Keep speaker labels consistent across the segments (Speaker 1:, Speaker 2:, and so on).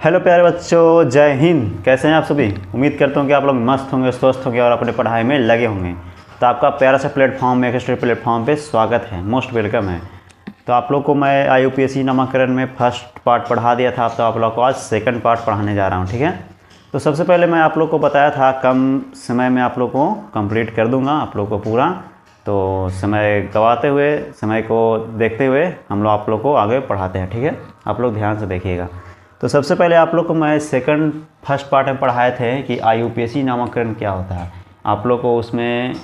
Speaker 1: Hello प्यारे बच्चों, जय हिंद। कैसे हैं आप सभी? उम्मीद करता हूँ कि आप लोग मस्त होंगे, स्वस्थ होंगे और अपने पढ़ाई में लगे होंगे। तो आपका प्यारा सा प्लेटफॉर्म में, एक्स्ट्रा प्लेटफॉर्म पे स्वागत है, मोस्ट वेलकम है। तो आप लोग को मैं IUPAC नामांकन में फर्स्ट पार्ट पढ़ा दिया था, तो आप लोग को आज सेकंड पार्ट पढ़ाने जा रहा हूँ, ठीक है। तो सबसे पहले मैं आप लोग को बताया था कम समय में आप लोग को कंप्लीट कर दूँगा आप लोग को पूरा। तो समय गवाते हुए, समय को देखते हुए हम लोग आप लोग को आगे पढ़ाते हैं, ठीक है। आप लोग ध्यान से देखिएगा। तो सबसे पहले आप लोग को मैं फर्स्ट पार्ट में पढ़ाए थे कि IUPAC नामांकन क्या होता है। आप लोग को उसमें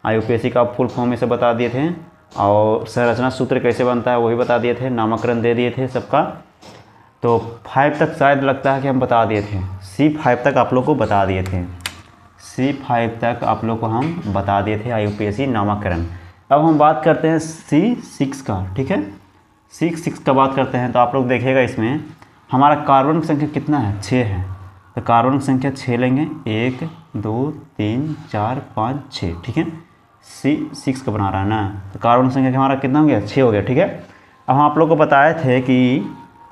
Speaker 1: IUPAC का फुल फॉर्म में से बता दिए थे और संरचना सूत्र कैसे बनता है वो भी बता दिए थे, नामांकन दे दिए थे सबका। तो 5 तक शायद लगता है कि हम बता दिए थे, C5 तक आप लोग को बता दिए थे, C5 तक आप लोग को हम बता दिए थे IUPAC नामांकन। अब हम बात करते हैं C6 का, ठीक है। C6 का बात करते हैं तो आप लोग देखिएगा इसमें हमारा कार्बन की संख्या कितना है, 6 है। तो कार्बन की संख्या 6 लेंगे, 1 2 3 4 5 6, ठीक है। C6 का बना रहा है ना, तो कार्बन की संख्या हमारा कितना हो गया, 6 हो गया, ठीक है। अब हम आप लोग को बताए थे कि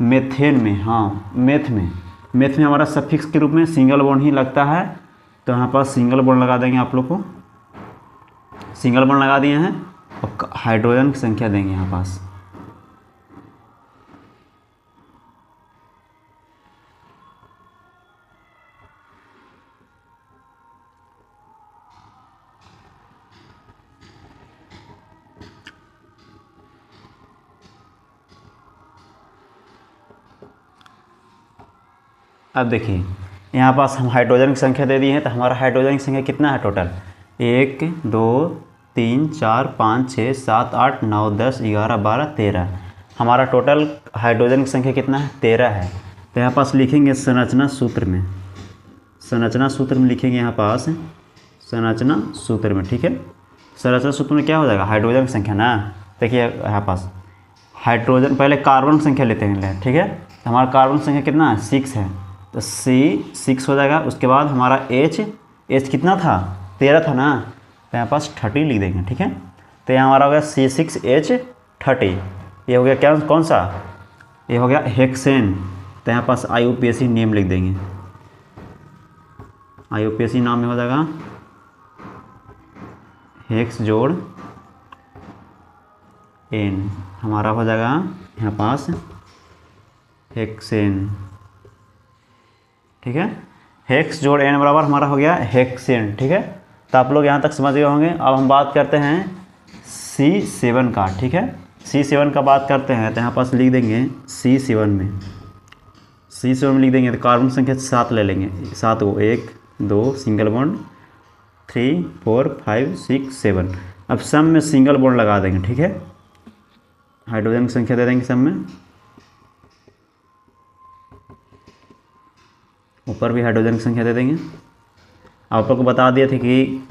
Speaker 1: मेथेन में, हाँ मैथ में हमारा सफिक्स के रूप में सिंगल बॉन्ड ही लगता है। तो यहाँ पर सिंगल बॉन्ड लगा देंगे, आप लोग को सिंगल बॉन्ड लगा दिए हैं और हाइड्रोजन की संख्या देंगे यहाँ पास। अब देखिए यहाँ पास हम हाइड्रोजन की संख्या दे दी है। तो हमारा हाइड्रोजन की संख्या कितना है टोटल, 1 2 3 4 5 6 7 8 9 10 11 12 13। हमारा टोटल हाइड्रोजन की संख्या कितना है, 13 है। तो यहाँ पास लिखेंगे संरचना सूत्र में, लिखेंगे यहाँ पास संरचना सूत्र में, ठीक है। संरचना सूत्र में क्या हो जाएगा, हाइड्रोजन की संख्या ना। देखिए यहाँ पास हाइड्रोजन, पहले कार्बन की संख्या लेते हैं, ठीक है। तो हमारा कार्बन की संख्या कितना है, 6 है। तो C6 हो जाएगा। उसके बाद हमारा H कितना था, 13 था ना। तो यहाँ पास 30 लिख देंगे, ठीक है। तो यहाँ हमारा हो गया C6H30। ये हो गया क्या, कौन सा, ये हो गया हेक्सेन। तो यहाँ पास IUPAC नेम लिख देंगे, IUPAC नाम में हो जाएगा हेक्स जोड़ एन, हमारा हो जाएगा यहाँ पास हेक्सेन, ठीक है। हेक्स जोड़ एन बराबर हमारा हो गया हेक्सेन, ठीक है। तो आप लोग यहाँ तक समझ गए होंगे। अब हम बात करते हैं C7 का, ठीक है। C7 का बात करते हैं तो यहाँ पास लिख देंगे C7 में लिख देंगे। तो कार्बन संख्या 7 ले लेंगे, 7 को 1 2 सिंगल बॉन्ड 3 4 5 6 7। अब सम में सिंगल बॉन्ड लगा देंगे, ठीक है। हाइड्रोजन की संख्या दे देंगे सम में, ऊपर भी हाइड्रोजन की संख्या दे देंगे। आप लोग को बता दिए थे कि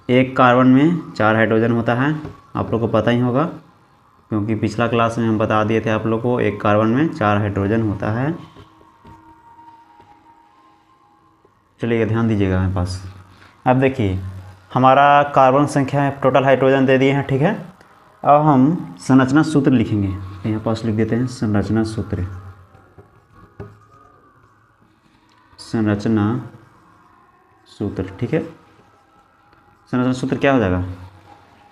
Speaker 1: एक कार्बन में 4 हाइड्रोजन होता है, आप लोग को पता ही होगा क्योंकि पिछला क्लास में हम बता दिए थे आप लोग को एक कार्बन में 4 हाइड्रोजन होता है। चलिए ध्यान दीजिएगा मेरे पास। अब देखिए हमारा कार्बन संख्या टोटल हाइड्रोजन दे दिए हैं, ठीक है। अब हम संरचना सूत्र लिखेंगे, यहाँ पास लिख देते हैं संरचना सूत्र ठीक है। संरचना सूत्र क्या हो जाएगा,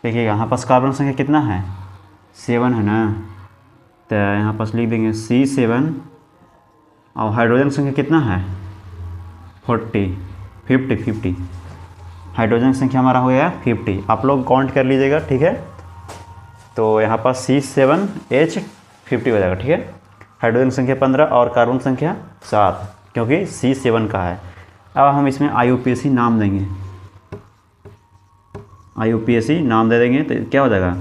Speaker 1: देखिए यहाँ पास कार्बन संख्या कितना है, 7 है ना। तो यहाँ पास लिख देंगे C7 और हाइड्रोजन संख्या कितना है 50। हाइड्रोजन संख्या हमारा हो गया 50। आप लोग काउंट कर लीजिएगा, ठीक है। तो यहाँ पास C7H50 हो जाएगा, ठीक है। हाइड्रोजन संख्या 15 और कार्बन संख्या 7, क्योंकि C7 का है। अब हम इसमें IUPAC नाम देंगे, IUPAC नाम दे देंगे। तो क्या हो जाएगा,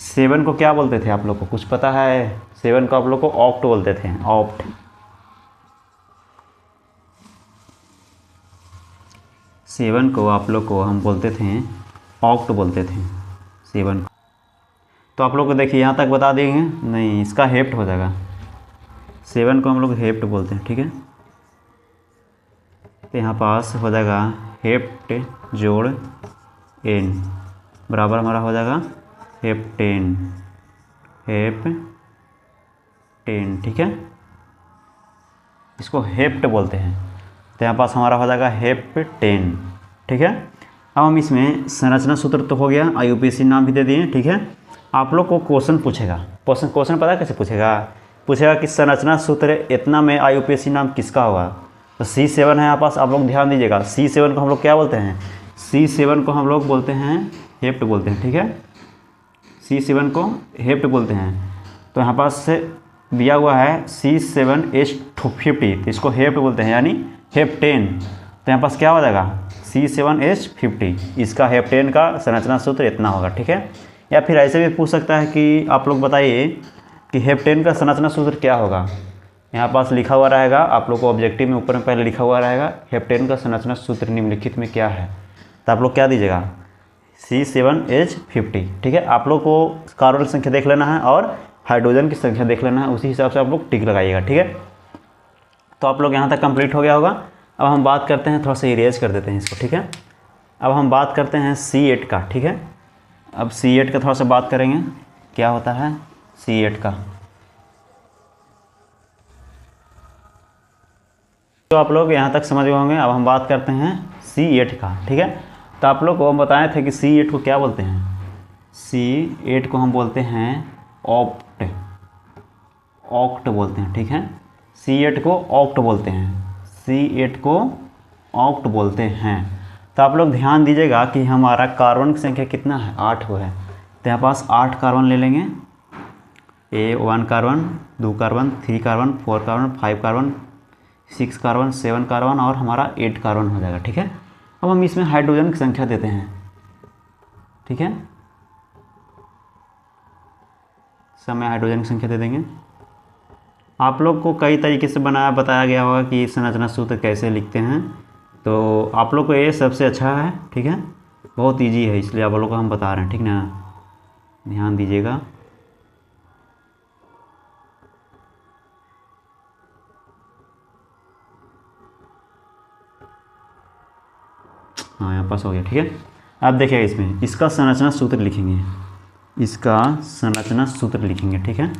Speaker 1: 7 को क्या बोलते थे आप लोग को कुछ पता है, 7 को आप लोग को ऑप्ट बोलते थे, ऑप्ट। 7 को आप लोग को हम बोलते थे ऑक्ट बोलते थे 7 को। तो आप लोग को देखिए यहाँ तक बता देंगे, नहीं इसका हेप्ट हो जाएगा, 7 को हम लोग हेप्ट बोलते हैं, ठीक है। तो यहाँ पास हो जाएगा हेप्ट जोड़ एन बराबर हमारा हो जाएगा हेप्टेन, ठीक है। इसको हेप्ट बोलते हैं। तो यहाँ पास हमारा हो जाएगा हेप्टेन। ठीक है, अब हम इसमें संरचना सूत्र तो हो गया, IUPAC नाम भी दे दिए। ठीक है, आप लोग को क्वेश्चन पूछेगा। क्वेश्चन पता है कैसे पूछेगा कि संरचना सूत्र इतना में IUPAC नाम किसका होगा। तो C7 है यहाँ पास, आप लोग ध्यान दीजिएगा। C7 को हम लोग क्या बोलते हैं, C7 को हम लोग बोलते हैं हेप्ट बोलते हैं। ठीक है, C7 को हेप्ट बोलते हैं। तो यहाँ पास से दिया हुआ है C7H50, तो इसको हेप्ट बोलते हैं, यानी हेप्टेन। तो यहाँ पास क्या हो जाएगा, C7H50, इसका हेप्टेन का संरचना सूत्र इतना होगा। ठीक है, या फिर ऐसे भी पूछ सकता है कि आप लोग बताइए कि हेप्टेन का संरचना सूत्र क्या होगा। यहाँ पास लिखा हुआ रहेगा, आप लोग को ऑब्जेक्टिव में ऊपर में पहले लिखा हुआ रहेगा हेप्टेन का संरचना सूत्र निम्नलिखित में क्या है। तो आप लोग क्या दीजिएगा, C7H50। ठीक है, आप लोग को कार्बन की संख्या देख लेना है और हाइड्रोजन की संख्या देख लेना है, उसी हिसाब से आप लोग टिक लगाइएगा। ठीक है, तो आप लोग यहाँ तक कंप्लीट हो गया होगा। अब हम बात करते हैं, थोड़ा सा इरेज कर देते हैं इसको। ठीक है, अब हम बात करते हैं C8 का। ठीक है, अब C8 का थोड़ा सा बात करेंगे, क्या होता है C8 का। तो आप लोग यहाँ तक समझ गए होंगे। अब हम बात करते हैं C8 का। ठीक है, तो आप लोग को हम बताए थे कि C8 को क्या बोलते हैं, C8 को हम बोलते हैं ऑक्ट बोलते हैं। ठीक है, C8 को ऑक्ट बोलते हैं, C8 को ऑक्ट बोलते हैं। तो आप लोग ध्यान दीजिएगा कि हमारा कार्बन की संख्या कितना है, 8 को है। तो यहाँ पास 8 कार्बन ले लेंगे, 1 carbon, 2 carbon, 3 carbon, 4 carbon, 5 carbon, 6 carbon, 7 carbon और हमारा 8 कार्बन हो जाएगा। ठीक है, अब हम इसमें हाइड्रोजन की संख्या देते हैं। ठीक है, समय हाइड्रोजन की संख्या दे देंगे। आप लोग को कई तरीके से बताया गया होगा कि संरचना सूत्र कैसे लिखते हैं, तो आप लोग को ये सबसे अच्छा है। ठीक है, बहुत इजी है, इसलिए आप लोग को हम बता रहे हैं। ठीक ना, ध्यान दीजिएगा। हाँ, यहाँ पास हो गया। ठीक है, अब देखिएगा इसमें इसका संरचना सूत्र लिखेंगे, इसका संरचना सूत्र लिखेंगे। ठीक है,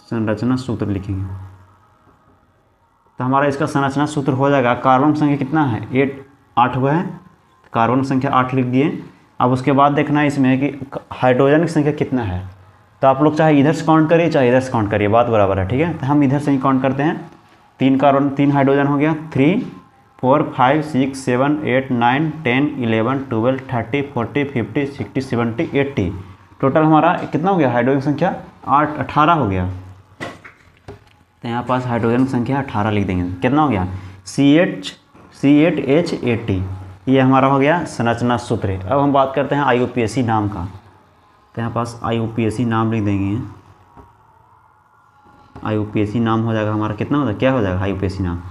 Speaker 1: संरचना सूत्र लिखेंगे तो हमारा इसका संरचना सूत्र हो जाएगा। कार्बन संख्या कितना है, 8 हुआ है, कार्बन संख्या 8 लिख दिए। अब उसके बाद देखना है इसमें कि हाइड्रोजन की संख्या कितना है। तो आप लोग चाहे इधर से काउंट करिए चाहे इधर से काउंट करिए, बात बराबर है। ठीक है, तो हम इधर से ही काउंट करते हैं। 3 कार्बन, 3 हाइड्रोजन हो गया, 3 4 5 6 7 8 9 10 11 12 13 14 15 16 17 80, टोटल हमारा कितना हो गया, हाइड्रोजन संख्या 18 हो गया। तो यहाँ पास हाइड्रोजन की संख्या 18 लिख देंगे। कितना हो गया, C8H80, ये हमारा हो गया संरचना सूत्र। अब हम बात करते हैं IUPAC नाम का। तो यहाँ पास IUPAC नाम लिख देंगे। IUPAC नाम हो जाएगा हमारा, कितना हो जाएगा, क्या हो जाएगा IUPAC नाम।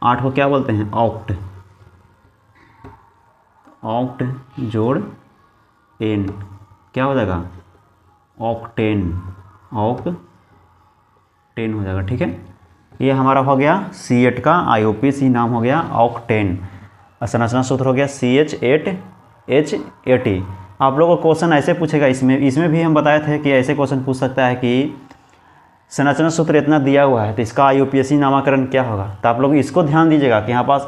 Speaker 1: 8 को क्या बोलते हैं, ऑक्ट, ऑक्ट जोड़ एन, क्या हो जाएगा, ऑक्टेन, ऑक्टेन हो जाएगा। ठीक है, ये हमारा हो गया C8 का IUPAC नाम हो गया ऑक्टेन। संरचना सूत्र हो गया CH8H80। आप लोगों को क्वेश्चन ऐसे पूछेगा, इसमें भी हम बताए थे कि ऐसे क्वेश्चन पूछ सकता है कि संरचना सूत्र इतना दिया हुआ है तो इसका IUPAC नामाकरण क्या होगा। तो आप लोग इसको ध्यान दीजिएगा कि यहाँ पास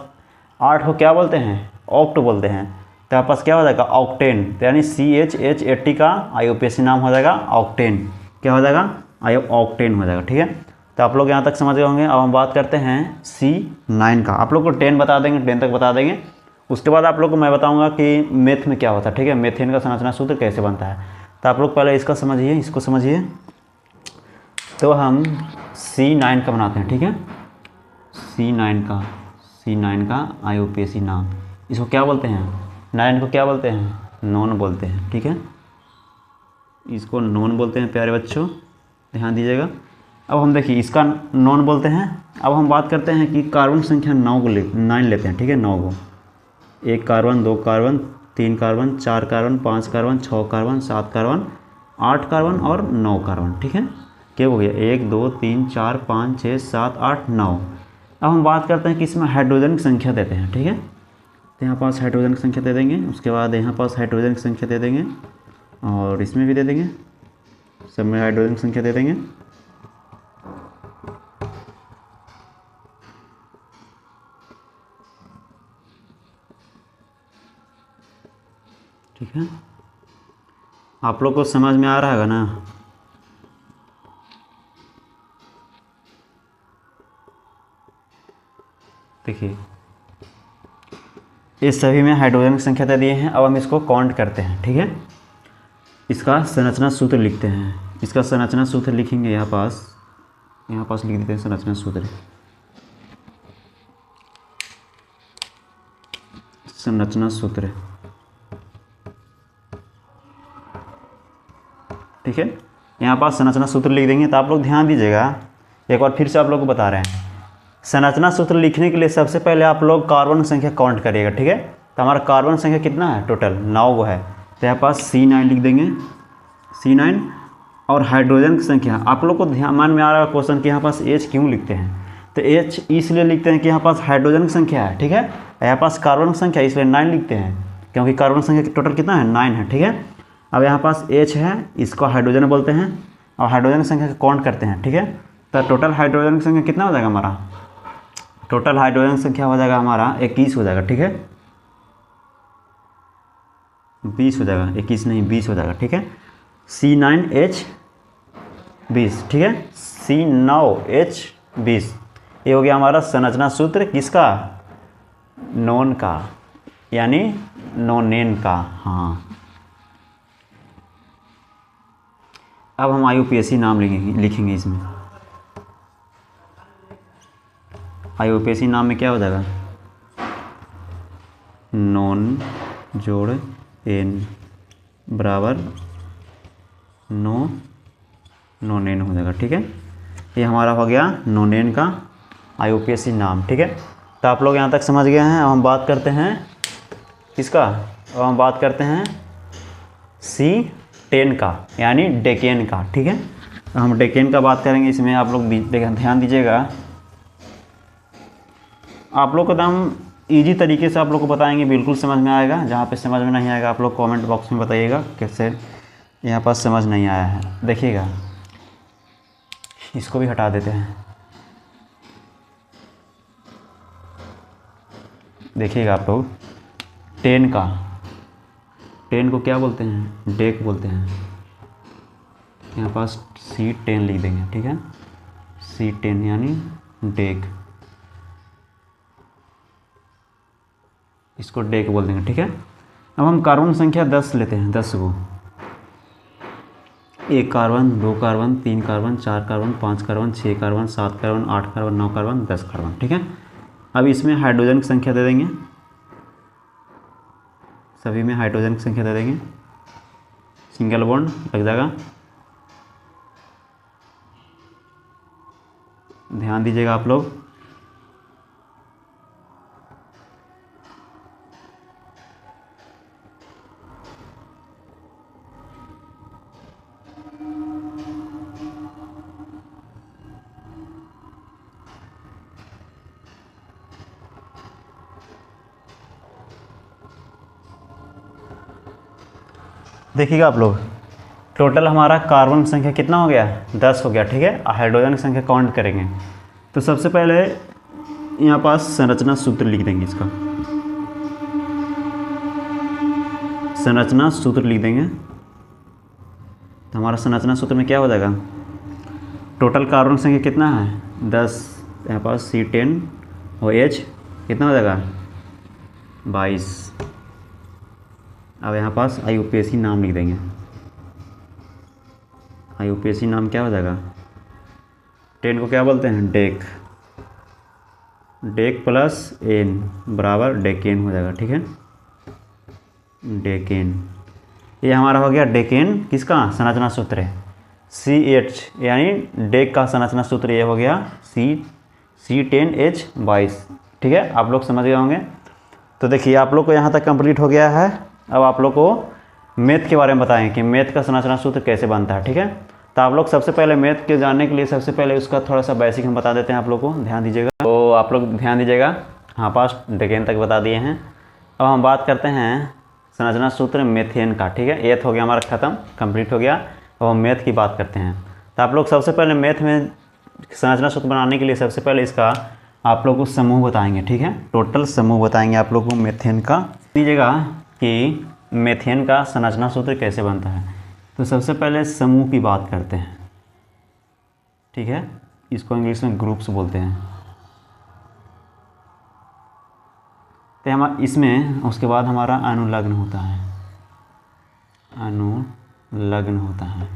Speaker 1: 8 को क्या बोलते हैं, ऑक्ट बोलते हैं। तो यहाँ पास क्या हो जाएगा, ऑक्टेन, तो यानी CH880 का IUPAC नाम हो जाएगा ऑक्टेन, क्या हो जाएगा, ऑक्टेन हो जाएगा। ठीक है, तो आप लोग यहाँ तक समझ गए होंगे। अब हम बात करते हैं C9 का। आप लोग को 10 बता देंगे, 10 तक बता देंगे। उसके बाद आप लोग को मैं बताऊँगा कि मेथ में क्या होता है। ठीक है, मेथेन का संरचना सूत्र कैसे बनता है। तो आप लोग पहले इसका समझिए, इसको समझिए। तो हम C9 का बनाते हैं। ठीक है, C9 का IUPAC नाम, इसको क्या बोलते हैं, 9 को क्या बोलते हैं, नॉन बोलते हैं। ठीक है, इसको नॉन बोलते हैं प्यारे बच्चों, ध्यान दीजिएगा। अब हम देखिए इसका नॉन बोलते हैं। अब हम बात करते हैं कि कार्बन संख्या 9 लेते हैं। ठीक है, 9 को, 1 carbon, 2 carbon, 3 carbon, 4 carbon, 5 carbon, 6 carbon, 7 carbon, 8 carbon और 9 कार्बन। ठीक है, क्या हो गया, 1 2 3 4 5 6 7 8 9। अब हम बात करते हैं कि इसमें हाइड्रोजन की संख्या देते हैं। ठीक है, तो यहाँ पास हाइड्रोजन की संख्या दे देंगे, उसके बाद यहाँ पास हाइड्रोजन की संख्या दे देंगे और इसमें भी दे देंगे, सब में हाइड्रोजन संख्या दे देंगे। ठीक है, आप लोग को समझ में आ रहा होगा ना। देखिए ये सभी में हाइड्रोजन की संख्या दे दिए हैं। अब हम इसको काउंट करते हैं। ठीक है, इसका संरचना सूत्र लिखते हैं। इसका संरचना सूत्र लिखेंगे यहाँ पास लिख देते हैं संरचना सूत्र। संरचना सूत्र, ठीक है, यहाँ पास संरचना सूत्र लिख देंगे। तो आप लोग ध्यान दीजिएगा, एक बार फिर से आप लोग को बता रहे हैं। संरचना सूत्र लिखने के लिए सबसे पहले आप लोग कार्बन संख्या काउंट करिएगा। ठीक है, तो हमारा कार्बन संख्या कितना है, टोटल 9 वो है। तो यहाँ पास C9 लिख देंगे, C9। और हाइड्रोजन की संख्या आप लोग को ध्यान मान में आ रहा है क्वेश्चन कि यहाँ पास H क्यों लिखते हैं। तो H इसलिए लिखते हैं कि यहाँ पास हाइड्रोजन की संख्या है। ठीक है, यहाँ पास कार्बन की संख्या इसलिए 9 लिखते हैं, क्योंकि कार्बन संख्या टोटल कितना है, 9 है। ठीक है, अब यहाँ पास H है, इसको हाइड्रोजन बोलते हैं, और हाइड्रोजन की संख्या काउंट करते हैं। ठीक है, तो टोटल हाइड्रोजन की संख्या कितना हो जाएगा हमारा, टोटल हाइड्रोजन संख्या हो जाएगा हमारा 21 हो जाएगा। ठीक है, 20 हो जाएगा, 21 नहीं 20 हो जाएगा। ठीक है, C9H20। ठीक है, C9H20 ये हो गया हमारा संरचना सूत्र किसका, नॉन का, यानी नोनेन का। हाँ, अब हम IUPAC नाम लिखेंगे इसमें। IUPAC नाम में क्या हो जाएगा, नॉन जोड़ एन बराबर नोनेन हो जाएगा। ठीक है, ये हमारा हो गया नोनेन का IUPAC नाम। ठीक है, तो आप लोग यहाँ तक समझ गए हैं। अब हम बात करते हैं किसका, अब हम बात करते हैं C10 का, यानी डेकेन का। ठीक है, तो हम डेकेन का बात करेंगे। इसमें आप लोग ध्यान दीजिएगा, आप लोग को एकदम ईजी तरीके से आप लोग को बताएंगे, बिल्कुल समझ में आएगा। जहाँ पे समझ में नहीं आएगा आप लोग कमेंट बॉक्स में बताइएगा कैसे यहाँ पास समझ नहीं आया है। देखिएगा, इसको भी हटा देते हैं। देखिएगा आप लोग 10 का, 10 को क्या बोलते हैं, डेक बोलते हैं। यहाँ पास C10 लिख देंगे। ठीक है, C10 यानी डेक, इसको डेक बोल देंगे। ठीक है, अब हम कार्बन संख्या 10 लेते हैं, 10 को। 1 carbon, 2 carbon, 3 carbon, 4 carbon, 5 carbon, 6 carbon, 7 carbon, 8 carbon, 9 carbon, 10 carbon. ठीक है, अब इसमें हाइड्रोजन की संख्या दे देंगे, सभी में हाइड्रोजन की संख्या दे देंगे। सिंगल बॉन्ड लग जाएगा, ध्यान दीजिएगा आप लोग। देखिएगा आप लोग, टोटल हमारा कार्बन संख्या कितना हो गया, 10 हो गया। ठीक है, हाइड्रोजन की संख्या काउंट करेंगे। तो सबसे पहले यहाँ पास संरचना सूत्र लिख देंगे। इसका संरचना सूत्र लिख देंगे। तो हमारा संरचना सूत्र में क्या हो जाएगा, टोटल कार्बन संख्या कितना है, 10। यहाँ पास C10 और H कितना हो जाएगा, 22। अब यहाँ पास IUPAC नाम लिख देंगे। IUPAC नाम क्या हो जाएगा, 10 को क्या बोलते हैं, डेक, डेक प्लस एन बराबर डेकेन हो जाएगा। ठीक है, डेकेन, ये हमारा हो गया डेकेन किसका संरचना सूत्र है, C8 यानी डेक का संरचना सूत्र ये हो गया C10H22। ठीक है, आप लोग समझ गए होंगे। तो देखिए आप लोग को यहाँ तक कंप्लीट हो गया है। अब आप लोग को मैथ के बारे में बताएं कि मैथ का संरचना सूत्र कैसे बनता है। ठीक है, तो आप लोग सबसे पहले मैथ के जानने के लिए सबसे पहले उसका थोड़ा सा बेसिक हम बता देते हैं आप लोग को, ध्यान दीजिएगा। तो आप लोग ध्यान दीजिएगा, हाँ पास डेकेन तक बता दिए हैं। अब हम बात करते हैं संरचना सूत्र मेथेन का। ठीक है, एथ हो गया हमारा ख़त्म, कंप्लीट हो गया। और मैथ की बात करते हैं। तो आप लोग सबसे पहले मैथ में संरचना सूत्र बनाने के लिए सबसे पहले इसका आप लोग को समूह बताएंगे, ठीक है। टोटल समूह बताएंगे आप लोग को मीथेन का। दीजिएगा कि मीथेन का संरचना सूत्र कैसे बनता है। तो सबसे पहले समूह की बात करते हैं, ठीक है। इसको इंग्लिश में ग्रुप्स बोलते हैं। तो हम इसमें उसके बाद हमारा अनुलग्न होता है, अनुलग्न होता है।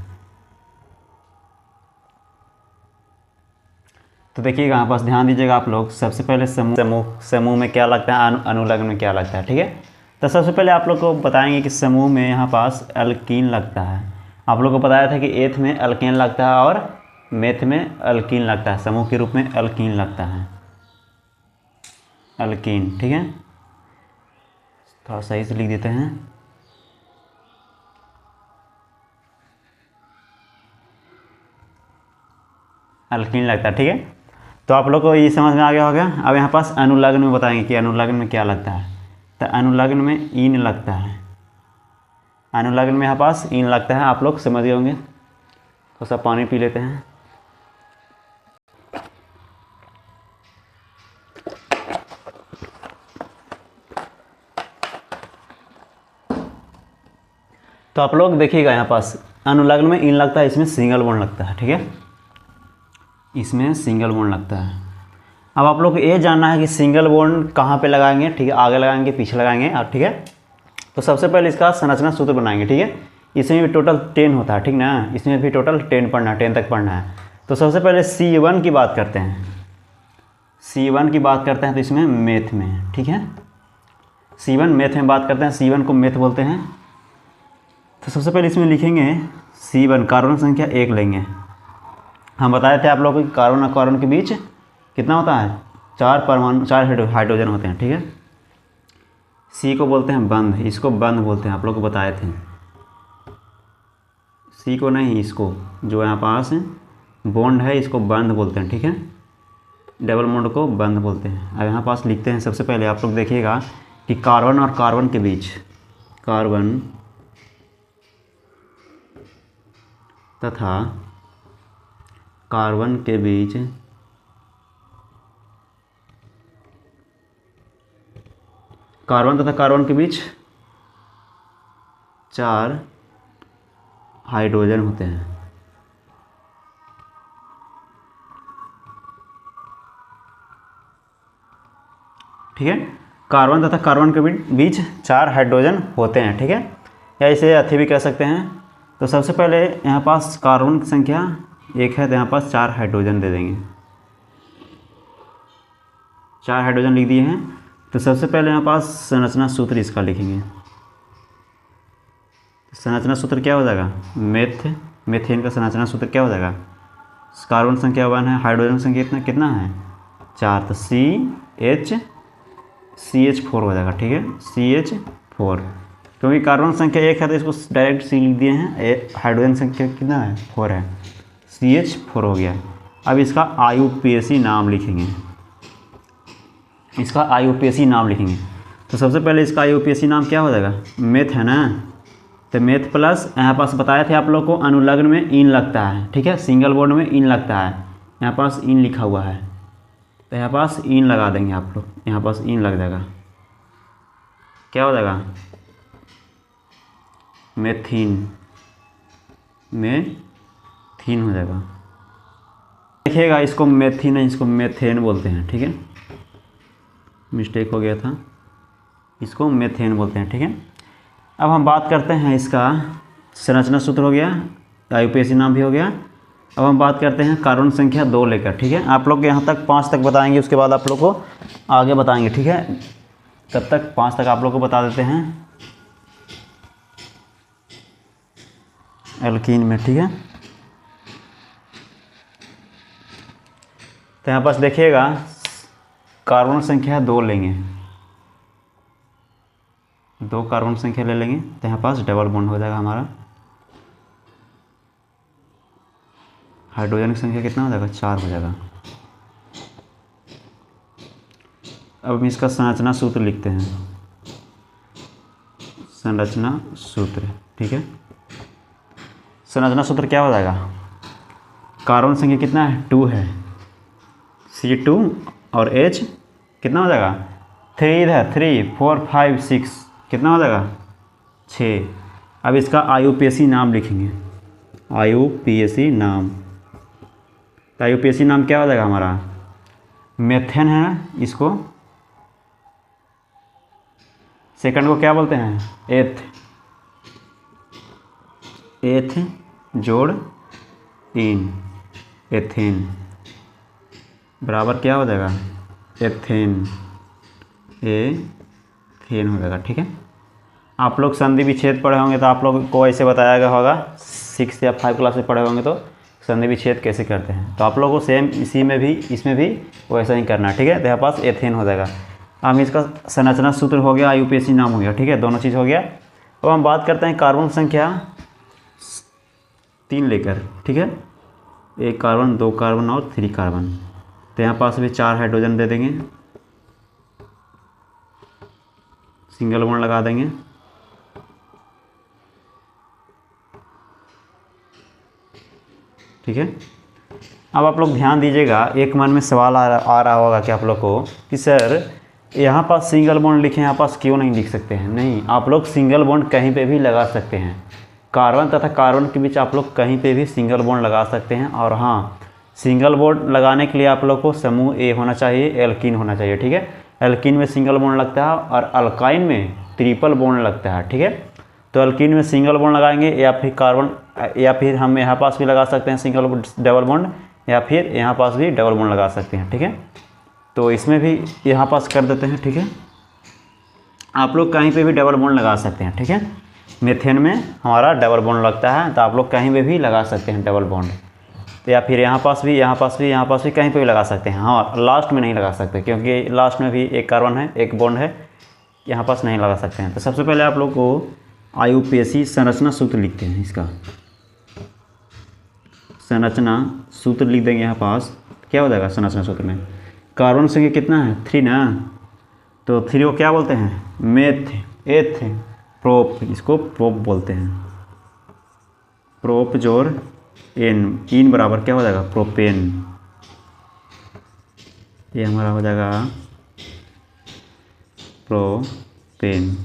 Speaker 1: तो देखिएगा यहाँ पास ध्यान दीजिएगा आप लोग। सबसे पहले समूह में क्या लगता है, अनुलग्न में क्या लगता है, ठीक है। तो सबसे पहले आप लोग को बताएंगे कि समूह में यहाँ पास एल्कीन लगता है। आप लोग को बताया था कि एथ में एल्केन लगता है और मेथ में एल्कीन लगता है। समूह के रूप में एल्कीन लगता है, एल्कीन, ठीक है। थोड़ा सही से लिख देते हैं। एल्कीन लगता है, ठीक है। तो आप लोग को ये समझ में आ गया होगा। अब यहाँ पास अनुलग्न में बताएंगे कि अनुलग्न में क्या लगता है। तो अनुलग्न में ईन लगता है, अनुलग्न में यहाँ पास ईन लगता है। आप लोग समझ गए होंगे। थोड़ा सा पानी पी लेते हैं। तो आप लोग देखिएगा यहाँ पास अनुलग्न में ईन लगता है, इसमें सिंगल बॉन्ड लगता है, ठीक है। इसमें सिंगल बॉन्ड लगता है। अब आप लोग को ये जानना है कि सिंगल बॉन्ड कहाँ पे लगाएंगे, ठीक है। आगे लगाएंगे, पीछे लगाएंगे, और ठीक है। तो सबसे पहले इसका संरचना सूत्र बनाएंगे, ठीक है। इसमें भी टोटल 10 होता है, ठीक ना। इसमें भी टोटल 10 पढ़ना है, 10 तक पढ़ना है। तो सबसे पहले C1 की बात करते हैं। C1 की बात करते हैं तो इसमें मैथ में, ठीक है। C1 मैथ में बात करते हैं, C1 को मैथ बोलते हैं। तो सबसे पहले इसमें लिखेंगे C1 कार्बन संख्या 1 लेंगे। हम बताए थे आप लोगों को कार्बन और कार्बन के बीच कितना होता है, 4 परमाणु, 4 हाइड्रोजन होते हैं, ठीक है। सी को बोलते हैं बंध, इसको बंध बोलते हैं, आप लोग को बताए थे। सी को नहीं, इसको जो यहाँ पास बॉन्ड है इसको बंध बोलते हैं, ठीक है। डबल बॉन्ड को बंध बोलते हैं। अब यहाँ पास लिखते हैं सबसे पहले आप लोग देखिएगा कि कार्बन और कार्बन के बीच, कार्बन तथा कार्बन के बीच - 4 हाइड्रोजन होते हैं, ठीक है। कार्बन तथा कार्बन के बीच 4 हाइड्रोजन होते हैं, ठीक है। या इसे अथी भी कह सकते हैं। तो सबसे पहले यहाँ पास कार्बन की संख्या 1 है, तो यहाँ पास 4 हाइड्रोजन दे देंगे। 4 हाइड्रोजन लिख दिए हैं। तो सबसे पहले यहाँ पास संरचना सूत्र इसका लिखेंगे। संरचना सूत्र क्या हो जाएगा, मीथेन का संरचना सूत्र क्या हो जाएगा। कार्बन संख्या 1 है, हाइड्रोजन संख्या कितना है 4, तो CH4 हो जाएगा, ठीक है। CH4, क्योंकि कार्बन संख्या 1 है तो इसको डायरेक्ट C लिख दिए हैं। हाइड्रोजन संख्या कितना है 4 है, CH4 हो गया। अब इसका IUPAC नाम लिखेंगे, इसका IUPAC नाम लिखेंगे। तो सबसे पहले इसका IUPAC नाम क्या हो जाएगा, मैथ है ना। तो मैथ प्लस यहाँ पास बताए थे आप लोग को अनुलग्न में इन लगता है, ठीक है। सिंगल बॉन्ड में इन लगता है, यहाँ पास इन लिखा हुआ है, तो यहाँ पास इन लगा देंगे आप लोग। यहाँ पास इन लग जाएगा, क्या हो जाएगा, मेथीन हो जाएगा। देखिएगा इसको मेथीन है, इसको मेथेन बोलते हैं, ठीक है। मिस्टेक हो गया था, इसको मेथेन बोलते हैं, ठीक है। अब हम बात करते हैं इसका संरचना सूत्र हो गया, IUPAC नाम भी हो गया। अब हम बात करते हैं कार्बन संख्या 2 लेकर, ठीक है। आप लोग यहाँ तक 5 तक बताएंगे, उसके बाद आप लोग को आगे बताएंगे, ठीक है। तब तक 5 तक आप लोग को बता देते हैं एल्कीन में, ठीक है। तो यहाँ पास देखिएगा कार्बन संख्या 2 लेंगे, 2 कार्बन संख्या ले लेंगे, तो यहाँ पास डबल बॉन्ड हो जाएगा हमारा। हाइड्रोजन की संख्या कितना हो जाएगा 4 हो जाएगा। अब हम इसका संरचना सूत्र लिखते हैं, संरचना सूत्र, ठीक है। संरचना सूत्र क्या हो जाएगा, कार्बन संख्या कितना है 2 है, C2 और H कितना हो जाएगा 3 है, 3 4 5 6 कितना हो जाएगा 6। अब इसका IUPAC नाम लिखेंगे, IUPAC नाम। तो IUPAC नाम क्या हो जाएगा हमारा, मेथेन है ना, इसको सेकंड को क्या बोलते हैं एथ जोड़ इन एथेन बराबर क्या हो जाएगा एथेन हो जाएगा। ठीक है, आप लोग संधि विच्छेद पढ़े होंगे तो आप लोग को ऐसे बताया गया होगा, 6 या 5 क्लास में पढ़े होंगे तो संधि विच्छेद कैसे करते हैं, तो आप लोगों को सेम इसमें भी वैसा ही करना है। ठीक है, तो यहाँ पास एथेन हो जाएगा। अब इसका संरचना सूत्र हो गया, IUPAC नाम हो गया। ठीक है, दोनों चीज़ हो गया। अब हम बात करते हैं कार्बन संख्या 3 लेकर। ठीक है, 1 कार्बन 2 कार्बन और 3 कार्बन, तो यहाँ पास भी 4 हाइड्रोजन दे देंगे, सिंगल बॉन्ड लगा देंगे। ठीक है, अब आप लोग ध्यान दीजिएगा, एक मन में सवाल आ रहा होगा कि आप लोग को कि सर यहाँ पास सिंगल बॉन्ड लिखे, यहाँ पास क्यों नहीं लिख सकते हैं। नहीं, आप लोग सिंगल बॉन्ड कहीं पे भी लगा सकते हैं, कार्बन तथा कार्बन के बीच आप लोग कहीं पे भी सिंगल बॉन्ड लगा सकते हैं। और हाँ, सिंगल बॉन्ड लगाने के लिए आप लोग को समूह ए होना चाहिए, एल्कीन होना चाहिए। ठीक है, एल्कीन में सिंगल बॉन्ड लगता है और अल्काइन में ट्रिपल बॉन्ड लगता है। ठीक है, तो एल्कीन में सिंगल बॉन्ड लगाएंगे, या फिर कार्बन, या फिर हम यहाँ पास भी लगा सकते हैं सिंगल डबल बॉन्ड, या फिर यहाँ पास भी डबल बॉन्ड लगा सकते हैं। ठीक है, तो इसमें भी यहाँ पास कर देते हैं। ठीक है, आप लोग कहीं पे भी डबल बॉन्ड लगा सकते हैं। ठीक है, मेथेन में हमारा डबल बॉन्ड लगता है, तो आप लोग कहीं पे भी लगा सकते हैं डबल बॉन्ड, तो या फिर यहाँ पास भी कहीं पे भी लगा सकते हैं। हाँ, लास्ट में नहीं लगा सकते, क्योंकि लास्ट में भी एक कार्बन है, एक बॉन्ड है, यहाँ पास नहीं लगा सकते हैं। तो सबसे पहले आप लोग को IUPAC संरचना सूत्र लिखते हैं, इसका संरचना सूत्र लिख देंगे। यहाँ पास क्या हो जाएगा संरचना सूत्र में, कार्बन संख्या कितना है 3 ना, तो 3 को क्या बोलते हैं एथ प्रोप, इसको प्रोप बोलते हैं, प्रोप जोड़ इन बराबर क्या हो जाएगा प्रोपेन, ये हमारा हो जाएगा प्रोपेन।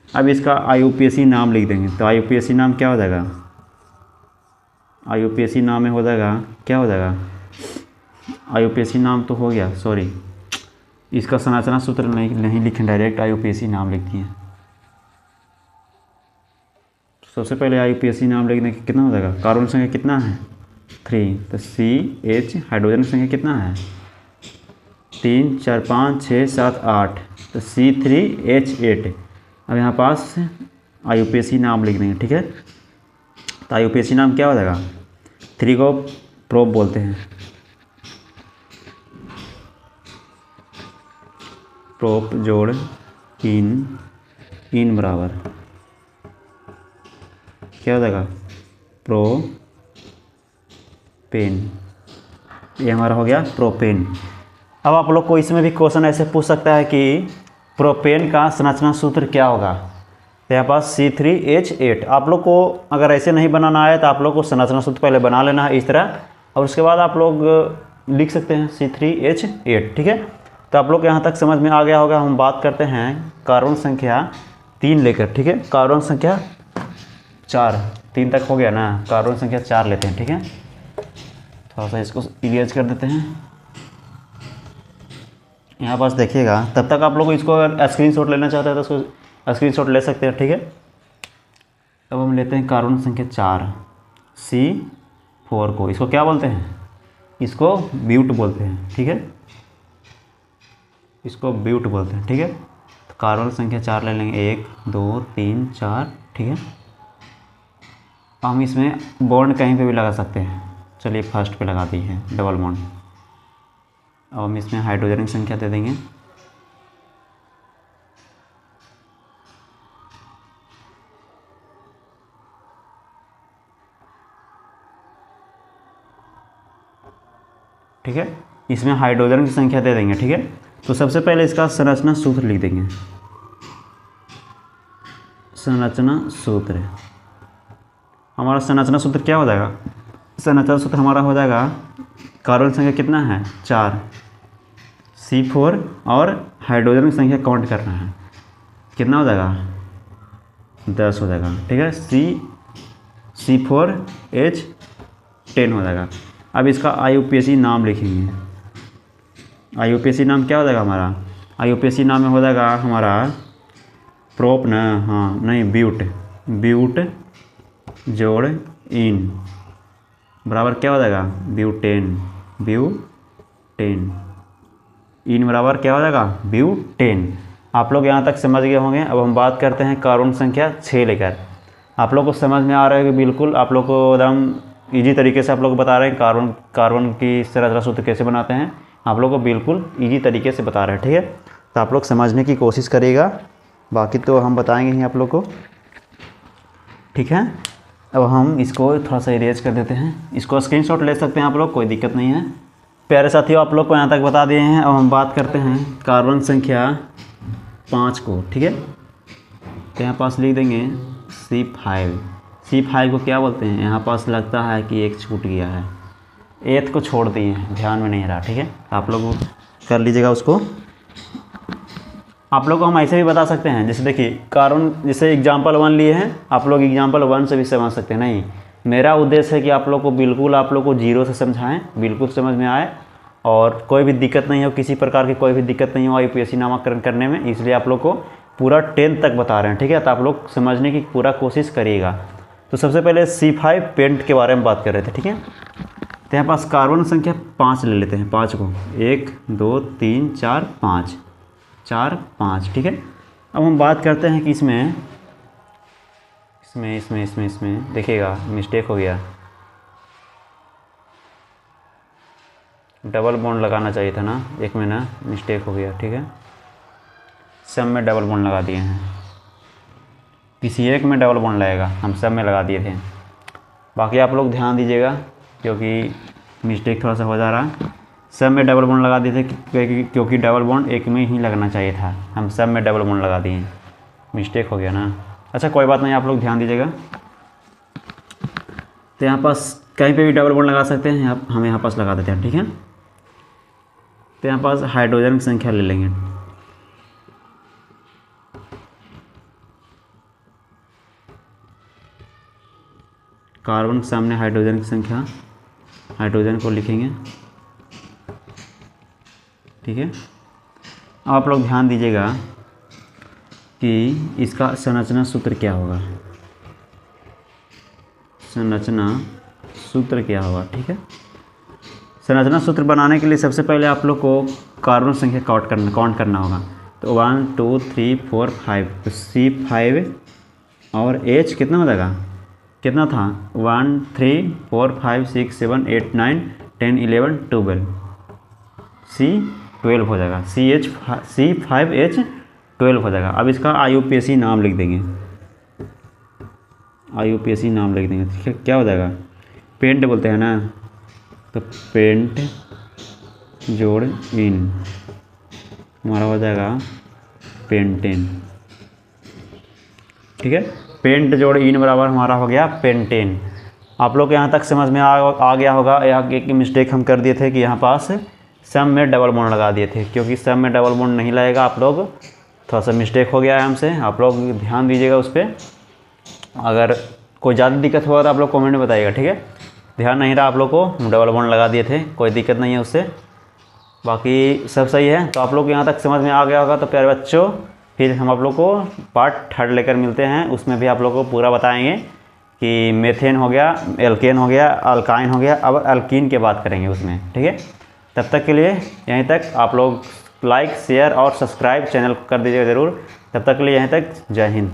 Speaker 1: अब इसका IUPAC नाम लिख देंगे, तो IUPAC नाम क्या हो जाएगा, IUPAC नाम में हो जाएगा क्या हो जाएगा, IUPAC नाम तो हो गया, सॉरी इसका संरचना सूत्र नहीं लिखें, डायरेक्ट IUPAC नाम लिख दिए। सबसे पहले IUPAC नाम लिखने के कितना हो जाएगा, कार्बन संख्या कितना है 3, तो CH, हाइड्रोजन संख्या कितना है 3 4 5 6 7 8, तो C3H8। अब यहाँ पास IUPAC नाम लिख देंगे। ठीक है, तो IUPAC नाम क्या हो जाएगा, 3 को प्रोप बोलते हैं, प्रोप जोड़ इन बराबर क्या हो जाएगा प्रोपेन, ये हमारा हो गया प्रोपेन। अब आप लोग को इसमें भी क्वेश्चन ऐसे पूछ सकता है कि प्रोपेन का संरचना सूत्र क्या होगा, तो यहाँ पास C3H8। आप लोग को अगर ऐसे नहीं बनाना आए तो आप लोग को संरचना सूत्र पहले बना लेना है इस तरह, और उसके बाद आप लोग लिख सकते हैं C3H8। ठीक है, तो आप लोग यहाँ तक समझ में आ गया होगा। हम बात करते हैं कार्बन संख्या 3 लेकर। ठीक है, कार्बन संख्या 4, 3 तक हो गया ना, कार्बन संख्या 4 लेते हैं। ठीक है, थोड़ा सा इसको इरेज कर देते हैं। यहाँ पास देखिएगा, तब तक आप लोग को इसको अगर स्क्रीनशॉट लेना चाहते हैं तो उसको स्क्रीनशॉट ले सकते हैं। ठीक है, अब हम लेते हैं कार्बन संख्या 4 C4 को, इसको क्या बोलते हैं, इसको ब्यूट बोलते हैं। ठीक है, इसको ब्यूट बोलते हैं। ठीक है, तो कार्बन संख्या 4 ले लेंगे, 1 2 3 4। ठीक है, हम इसमें बॉन्ड कहीं पे भी लगा सकते हैं, चलिए फर्स्ट पे लगा दी है डबल बॉन्ड। अब हम इसमें हाइड्रोजन की संख्या दे देंगे, ठीक है, इसमें हाइड्रोजन की संख्या दे देंगे। ठीक है, तो सबसे पहले इसका संरचना सूत्र लिख देंगे, संरचना सूत्र हमारा संरचना सूत्र क्या हो जाएगा? संरचना सूत्र हमारा हो जाएगा, कार्बन संख्या कितना है 4, C4 और हाइड्रोजन की संख्या काउंट करना है, कितना हो जाएगा 10 हो जाएगा। ठीक है, C4H10 हो जाएगा। अब इसका IUPAC नाम लिखेंगे। IUPAC नाम क्या हो जाएगा हमारा? IUPAC नाम में हो जाएगा हमारा प्रोप ना, हाँ नहीं, ब्यूट जोड़ इन बराबर क्या हो जाएगा ब्यूटेन इन बराबर क्या हो जाएगा ब्यूटेन। आप लोग यहाँ तक समझ गए होंगे। अब हम बात करते हैं कार्बन संख्या 6 लेकर। आप लोग को समझ में आ रहा है कि बिल्कुल आप लोग को एकदम ईजी तरीके से आप लोग बता रहे हैं कार्बन की संरचना सूत्र कैसे बनाते हैं, आप लोग को बिल्कुल ईजी तरीके से बता रहे हैं। ठीक है, तो आप लोग समझने की कोशिश करिएगा, बाकी तो हम बताएंगे ही आप लोग को। ठीक है, अब हम इसको थोड़ा सा इरेज कर देते हैं। इसको स्क्रीनशॉट ले सकते हैं आप लोग, कोई दिक्कत नहीं है। प्यारे साथियों, आप लोग को यहाँ तक बता दिए हैं। अब हम बात करते हैं कार्बन संख्या 5 को। ठीक है, तो यहाँ पास लिख देंगे C5 को क्या बोलते हैं? यहाँ पास लगता है कि एक छूट गया है, 8 को छोड़ दिए हैं, ध्यान में नहीं रहा। ठीक है, आप लोग कर लीजिएगा उसको। आप लोग को हम ऐसे भी बता सकते हैं, जैसे देखिए कार्बन, जैसे एग्जाम्पल 1 लिए हैं, आप लोग एग्जाम्पल 1 से भी समझ सकते हैं। नहीं, मेरा उद्देश्य है कि आप लोग को बिल्कुल आप लोग को जीरो से समझाएं, बिल्कुल समझ में आए और कोई भी दिक्कत नहीं हो, किसी प्रकार की कोई भी दिक्कत नहीं हो IUPAC नामकरण करने में, इसलिए आप लोग को पूरा 10 तक बता रहे हैं। ठीक है, तो आप लोग समझने की पूरा कोशिश करिएगा। तो सबसे पहले C5 पेंट के बारे में बात कर रहे थे। ठीक है, तो यहाँ पास कार्बन संख्या 5 ले लेते हैं, 5 को 1 2 3 4 5। ठीक है, अब हम बात करते हैं कि इसमें देखिएगा मिस्टेक हो गया, डबल बॉन्ड लगाना चाहिए था ना, एक में ना मिस्टेक हो गया। ठीक है, सब में डबल बॉन्ड लगा दिए हैं, किसी एक में डबल बॉन्ड लगेगा, हम सब में लगा दिए थे। बाकी आप लोग ध्यान दीजिएगा क्योंकि मिस्टेक थोड़ा सा हो जा रहा। सब में डबल बॉन्ड लगा दिए थे क्योंकि डबल बॉन्ड एक में ही लगना चाहिए था, हम सब में डबल बॉन्ड लगा दिए, मिस्टेक हो गया ना। अच्छा कोई बात नहीं, आप लोग ध्यान दीजिएगा। तो यहाँ पास कहीं पे भी डबल बॉन्ड लगा सकते हैं, हम यहाँ पास लगा देते हैं। ठीक है, तो यहाँ पास हाइड्रोजन की संख्या ले लेंगे। कार्बन के सामने हाइड्रोजन की संख्या, हाइड्रोजन को लिखेंगे। ठीक है, आप लोग ध्यान दीजिएगा कि इसका संरचना सूत्र क्या होगा, संरचना सूत्र क्या होगा। ठीक है, संरचना सूत्र बनाने के लिए सबसे पहले आप लोग को कार्बन संख्या काउंट करना होगा। तो 1 2 3 4 5, तो C5 और H कितना हो जाएगा, कितना था 1 3 4 5 6 7 8 9 10 11 12, C12 हो जाएगा, C5H12 हो जाएगा। अब इसका IUPAC नाम लिख देंगे, IUPAC नाम लिख देंगे। ठीक है, क्या हो जाएगा, पेंट बोलते हैं ना, तो पेंट जोड़ इन हमारा हो जाएगा पेंटेन। ठीक है, पेंट जोड़ इन बराबर हमारा हो गया पेंटेन। आप लोग यहाँ तक समझ में आ गया होगा। यहाँ एक मिस्टेक हम कर दिए थे कि यहाँ पास सब में डबल बॉन्ड लगा दिए थे, क्योंकि सब में डबल बॉन्ड नहीं लगेगा। आप लोग थोड़ा सा मिस्टेक हो गया है हमसे, आप लोग ध्यान दीजिएगा उस पर। अगर कोई ज़्यादा दिक्कत होगा तो आप लोग कमेंट में बताइएगा। ठीक है, ध्यान नहीं रहा आप लोग को, डबल बॉन्ड लगा दिए थे, कोई दिक्कत नहीं है उससे, बाकी सब सही है। तो आप लोग यहाँ तक समझ में आ गया होगा। तो प्यारे बच्चों, फिर हम आप लोग को पार्ट 3 लेकर मिलते हैं, उसमें भी आप लोग को पूरा बताएंगे कि मेथेन हो गया, एल्केन हो गया, अल्काइन हो गया, अब अल्कीन की बात करेंगे उसमें। ठीक है, तब तक के लिए यहीं तक आप लोग लाइक शेयर और सब्सक्राइब चैनल कर दीजिएगा ज़रूर। तब तक के लिए यहीं तक, जय हिंद।